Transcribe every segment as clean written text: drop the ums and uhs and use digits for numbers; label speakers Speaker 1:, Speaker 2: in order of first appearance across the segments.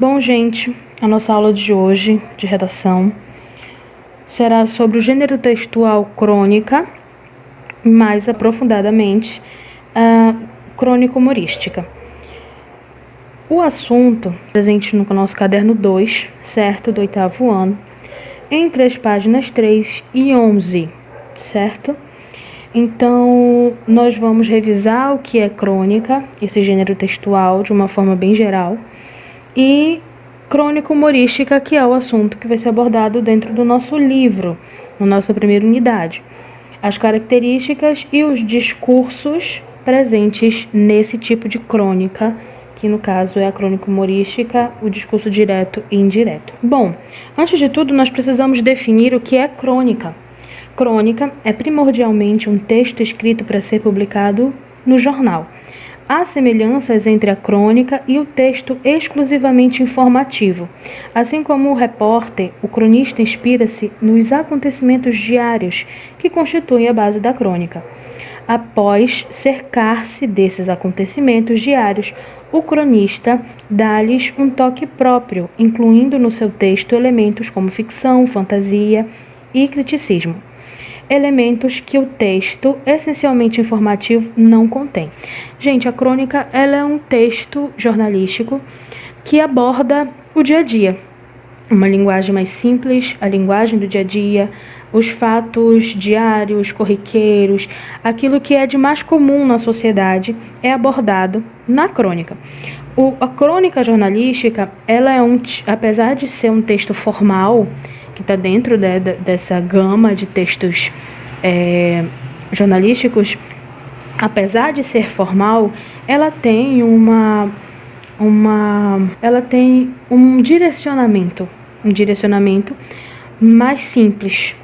Speaker 1: Bom, gente, a nossa aula de hoje, de redação, será sobre o gênero textual crônica, mais aprofundadamente, a crônica humorística. O assunto, presente no nosso caderno 2, certo? Do 8º ano, entre as páginas 3 e 11, certo? Então, nós vamos revisar o que é crônica, esse gênero textual, de uma forma bem geral, e crônica humorística, que é o assunto que vai ser abordado dentro do nosso livro, na nossa primeira unidade. As características e os discursos presentes nesse tipo de crônica, que no caso é a crônica humorística, o discurso direto e indireto. Bom, antes de tudo, nós precisamos definir o que é crônica. Crônica é primordialmente um texto escrito para ser publicado no jornal. Há semelhanças entre a crônica e o texto exclusivamente informativo. Assim como o repórter, o cronista inspira-se nos acontecimentos diários que constituem a base da crônica. Após cercar-se desses acontecimentos diários, o cronista dá-lhes um toque próprio, incluindo no seu texto elementos como ficção, fantasia e criticismo. Elementos que o texto, essencialmente informativo, não contém. Gente, a crônica ela é um texto jornalístico que aborda o dia a dia. Uma linguagem mais simples, a linguagem do dia a dia, os fatos diários, corriqueiros, aquilo que é de mais comum na sociedade é abordado na crônica. A crônica jornalística, ela é apesar de ser um texto formal, que está dentro dessa gama de textos jornalísticos, apesar de ser formal, ela tem ela tem um direcionamento mais simples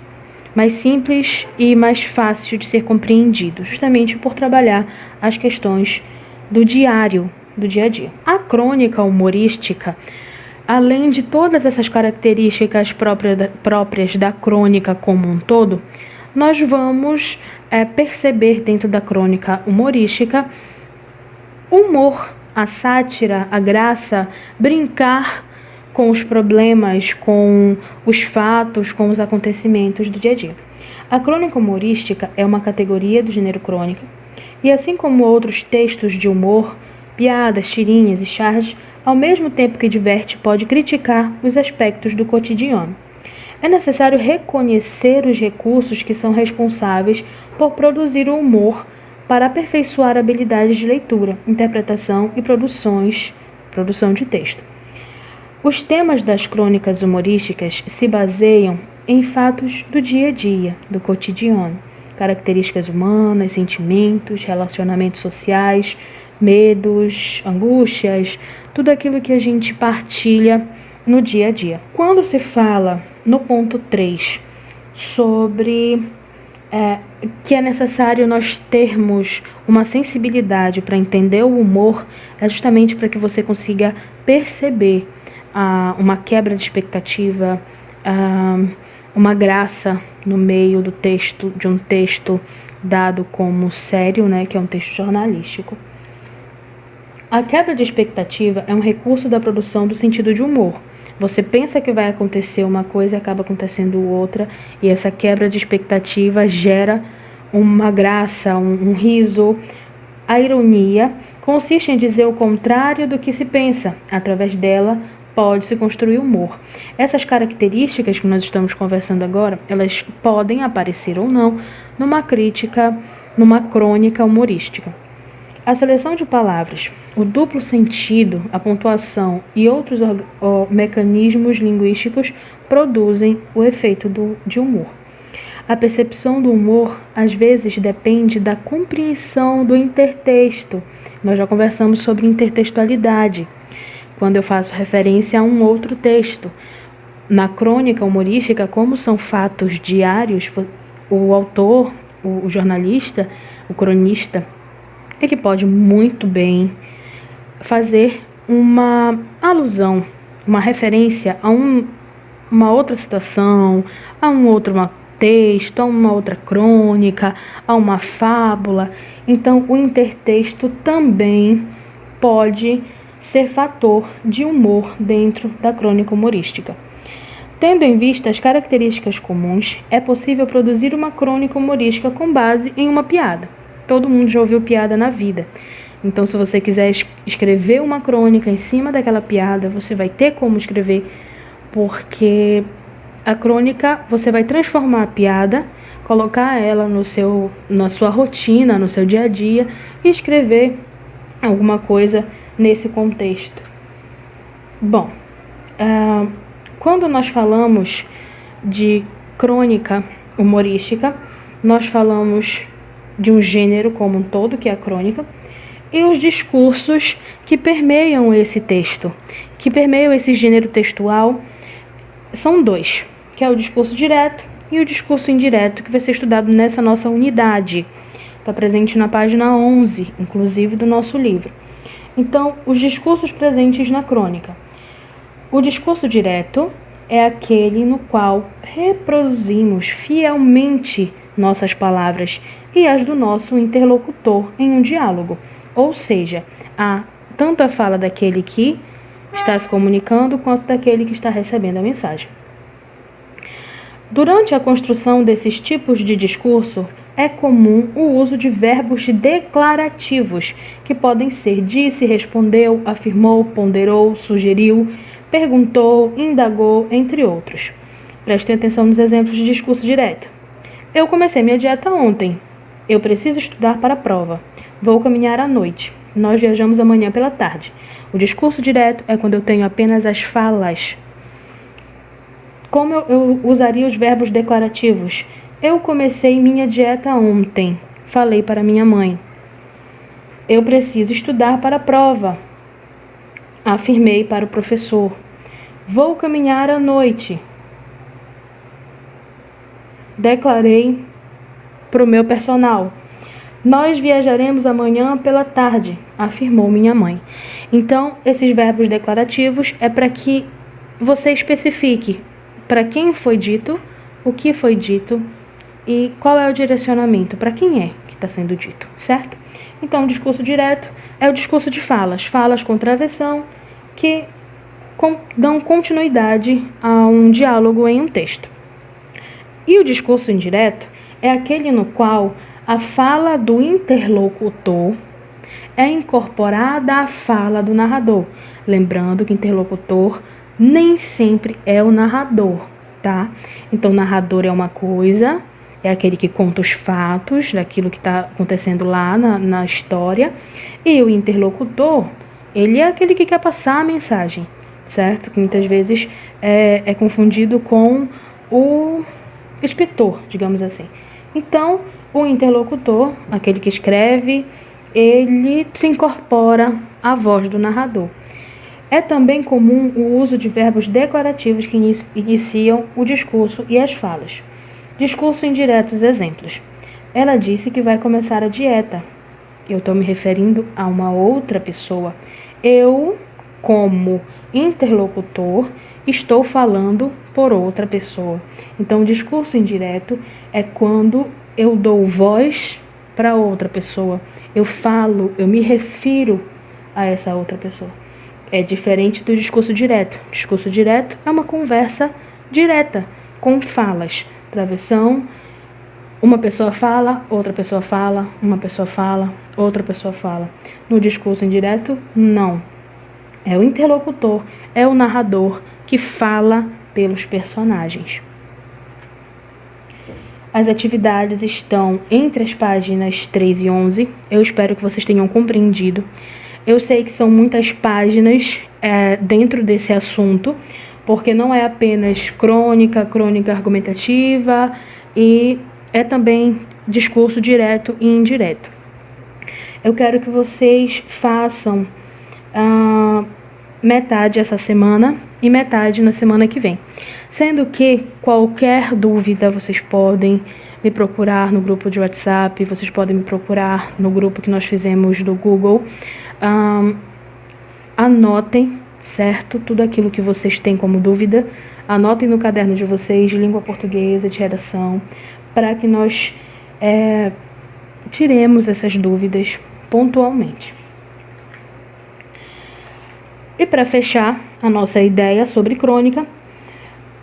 Speaker 1: e mais fácil de ser compreendido, justamente por trabalhar as questões do diário, do dia a dia. A crônica humorística, além de todas essas características próprias da crônica como um todo, nós vamos perceber dentro da crônica humorística o humor, a sátira, a graça, brincar com os problemas, com os fatos, com os acontecimentos do dia a dia. A crônica humorística é uma categoria do gênero crônica e, assim como outros textos de humor, piadas, tirinhas e charges, ao mesmo tempo que diverte, pode criticar os aspectos do cotidiano. É necessário reconhecer os recursos que são responsáveis por produzir o humor para aperfeiçoar habilidades de leitura, interpretação e produção de texto. Os temas das crônicas humorísticas se baseiam em fatos do dia a dia, do cotidiano, características humanas, sentimentos, relacionamentos sociais, medos, angústias, tudo aquilo que a gente partilha no dia a dia. Quando se fala no ponto 3 sobre que é necessário nós termos uma sensibilidade para entender o humor, é justamente para que você consiga perceber uma quebra de expectativa, uma graça no meio do texto, de um texto dado como sério, né, que é um texto jornalístico. A quebra de expectativa é um recurso da produção do sentido de humor. Você pensa que vai acontecer uma coisa e acaba acontecendo outra, e essa quebra de expectativa gera uma graça, um riso. A ironia consiste em dizer o contrário do que se pensa. Através dela, pode-se construir humor. Essas características que nós estamos conversando agora, elas podem aparecer ou não numa crítica, numa crônica humorística. A seleção de palavras, o duplo sentido, a pontuação e outros mecanismos linguísticos produzem o efeito de humor. A percepção do humor, às vezes, depende da compreensão do intertexto. Nós já conversamos sobre intertextualidade, quando eu faço referência a um outro texto. Na crônica humorística, como são fatos diários, o autor, o jornalista, o cronista, ele pode muito bem fazer uma alusão, uma referência a uma outra situação, a um outro texto, a uma outra crônica, a uma fábula. Então, o intertexto também pode ser fator de humor dentro da crônica humorística. Tendo em vista as características comuns, é possível produzir uma crônica humorística com base em uma piada. Todo mundo já ouviu piada na vida. Então, se você quiser escrever uma crônica em cima daquela piada, você vai ter como escrever, porque a crônica, você vai transformar a piada, colocar ela na sua rotina, no seu dia a dia, e escrever alguma coisa nesse contexto. Bom, quando nós falamos de crônica humorística, nós falamos de um gênero como um todo, que é a crônica, e os discursos que permeiam esse texto, que permeiam esse gênero textual, são dois, que é o discurso direto e o discurso indireto, que vai ser estudado nessa nossa unidade. Está presente na página 11, inclusive, do nosso livro. Então, os discursos presentes na crônica. O discurso direto é aquele no qual reproduzimos fielmente nossas palavras e as do nosso interlocutor em um diálogo. Ou seja, tanto a fala daquele que está se comunicando quanto daquele que está recebendo a mensagem. Durante a construção desses tipos de discurso, é comum o uso de verbos declarativos, que podem ser disse, respondeu, afirmou, ponderou, sugeriu, perguntou, indagou, entre outros. Prestem atenção nos exemplos de discurso direto. Eu comecei minha dieta ontem. Eu preciso estudar para a prova. Vou caminhar à noite. Nós viajamos amanhã pela tarde. O discurso direto é quando eu tenho apenas as falas. Como eu usaria os verbos declarativos? Eu comecei minha dieta ontem. Falei para minha mãe. Eu preciso estudar para a prova. Afirmei para o professor. Vou caminhar à noite. Declarei para o meu personal. Nós viajaremos amanhã pela tarde, afirmou minha mãe. Então, esses verbos declarativos é para que você especifique para quem foi dito, o que foi dito e qual é o direcionamento, para quem é que está sendo dito, certo? Então, o discurso direto é o discurso de falas com travessão, que dão continuidade a um diálogo em um texto. E o discurso indireto é aquele no qual a fala do interlocutor é incorporada à fala do narrador. Lembrando que interlocutor nem sempre é o narrador, tá? Então, o narrador é uma coisa, é aquele que conta os fatos daquilo que está acontecendo lá na história. E o interlocutor, ele é aquele que quer passar a mensagem, certo? Que muitas vezes é confundido com o escritor, digamos assim. Então, o interlocutor, aquele que escreve, ele se incorpora à voz do narrador. É também comum o uso de verbos declarativos que iniciam o discurso e as falas. Discurso indiretos, exemplos. Ela disse que vai começar a dieta. Eu estou me referindo a uma outra pessoa. Eu, como interlocutor, estou falando por outra pessoa. Então, o discurso indireto é quando eu dou voz para outra pessoa. Eu falo, eu me refiro a essa outra pessoa. É diferente do discurso direto. O discurso direto é uma conversa direta, com falas. Travessão, uma pessoa fala, outra pessoa fala, uma pessoa fala, outra pessoa fala. No discurso indireto, não. É o interlocutor, é o narrador que fala pelos personagens. As atividades estão entre as páginas 3 e 11. Eu espero que vocês tenham compreendido. Eu sei que são muitas páginas dentro desse assunto, porque não é apenas crônica argumentativa, e é também discurso direto e indireto. Eu quero que vocês façam metade essa semana e metade na semana que vem. Sendo que qualquer dúvida vocês podem me procurar no grupo de WhatsApp, vocês podem me procurar no grupo que nós fizemos do Google. Anotem, certo? Tudo aquilo que vocês têm como dúvida, anotem no caderno de vocês de língua portuguesa, de redação, para que nós tiremos essas dúvidas pontualmente. E para fechar a nossa ideia sobre crônica,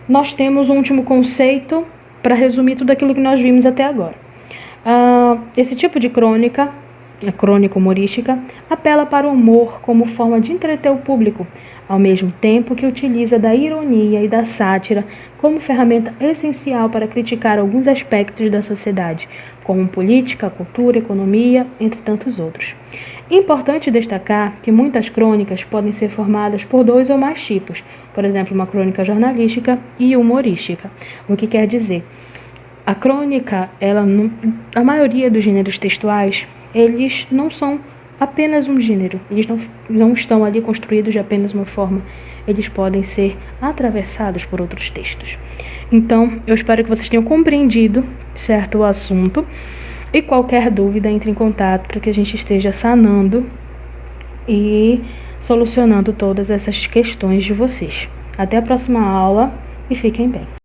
Speaker 1: nós temos um último conceito para resumir tudo aquilo que nós vimos até agora. Esse tipo de crônica, a crônica humorística, apela para o humor como forma de entreter o público, ao mesmo tempo que utiliza da ironia e da sátira como ferramenta essencial para criticar alguns aspectos da sociedade, como política, cultura, economia, entre tantos outros. Importante destacar que muitas crônicas podem ser formadas por 2 ou mais tipos, por exemplo, uma crônica jornalística e humorística. O que quer dizer? A crônica, a maioria dos gêneros textuais, eles não são apenas um gênero, eles não estão ali construídos de apenas uma forma, eles podem ser atravessados por outros textos. Então, eu espero que vocês tenham compreendido, certo, o assunto, e qualquer dúvida, entre em contato para que a gente esteja sanando e solucionando todas essas questões de vocês. Até a próxima aula e fiquem bem.